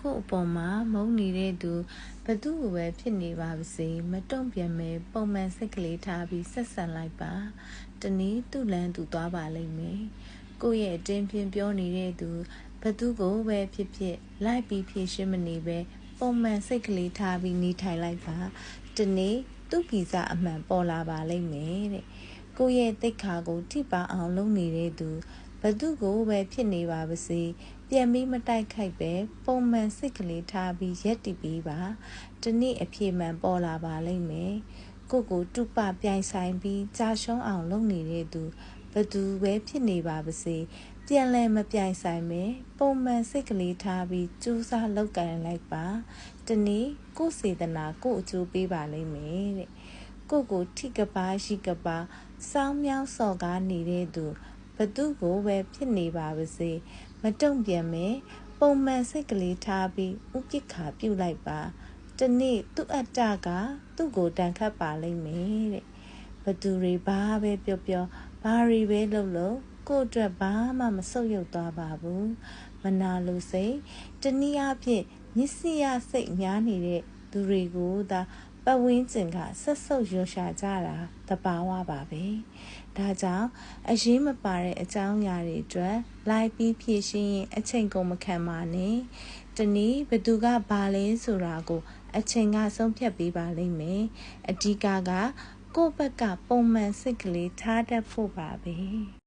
ကို့အပေါ်မှာမုန်းနေတဲ့သူဘသူ့ကိုပဲဖြစ်နေပါစေမတုံ့ပြန်မဲပုံမှန်စိတ်ကလေးထားပြီးဆက်ဆံလိုက်ပါတနည်းသူ့လန်းသူသွားပါလိမ့်မယ်ကိုယ့်ရဲ့အတင်းဖြင့်ပြောနေတဲ့သူဘသူ့ကိုပဲဖြစ်ဖြစ်လိုက်ပြီးဖြည့်ရှင်းမနေပဲပုံမှန်စိတ်ကလေးထားပြီးနေထိုင်လိုက်ပါတနေ့သူ့ဗီဇအမှန်ပေါ်လာပါလိမ့်မယ်တဲ့ကိုယ့်ရဲ့သိက္ခာကိုထိပါအောင်လုပ်နေတဲ့သူဘသူ့ကိုပဲဖြစ်နေပါစေပြန်ပြီးမတိုက်ခိုက်ပဲပုံမှန်စိတ်ကလေးထားပြီးရက်တည်ပြီးပါတနေ့အဖြေမှန်ပေါ်လာပါလိမ့်မယ်ကိုတူပပြိုင်ဆိုင်ပြီးကြာရှုံးအောင်လုပ်နေတဲ့သူဘသူပဲဖြစ်နေပါစေပြန်လဲမပြိုင်ဆိုင်ပဲပုံမှန်စိတ်ကလေးထားပြီးကြိုးစားလုပ်ကင်လိုက်ပါတနေ့ကိုစေတနာကိုအကျိုးပေးပါလိမ့်မယ်တဲ့ကိုထိကပါရှိကပါစောင်းမြောင်းစော်ကားနေတဲ့သူဘသူကိုပဲဖြစ်နေပါစေမတုံ့ပြန်မဲပုံမှန်စိတ်ကလေးထားပြီးဥပိ္ပခာပြုလိုက်ပါတနေ့သူ့အတ္တကသူ့ကိုတန်ခတ်ပါလိမ့်မယ်တဲ့ဘသူတွေဘာပဲပြောဘာတွေပဲလုပ်ကိုအတွက်ဘာမှမဆုတ်ယုတ်သွားပါဘူးမနာလိုစိတ်တနည်းအားဖြင့်ညစ်စီရစိတ်များနေတဲ့သူတွေကိုသာပတ်ဝန်းကျင်ကဆက်ဆုပ်ရွှရှာကြတာတဘာဝပါပဲဒါကြောင့်အရေးမပါတဲ့အကြောင်းအရာတွေအတွက်လိုက်ပြီးဖြည့်ရှင်းရင်အချိန်ကုန်မခံပါနဲ့တနည်းဘသူကဘာလဲဆိုတာကိုအချိန်ကဆုံးဖြတ်ပေးပါလိမ့်မယ်အဓိကကိုယ့်ဘက်ကပုံမှန်စိတ်ကလေးထားတတ်ဖို့ပါပဲ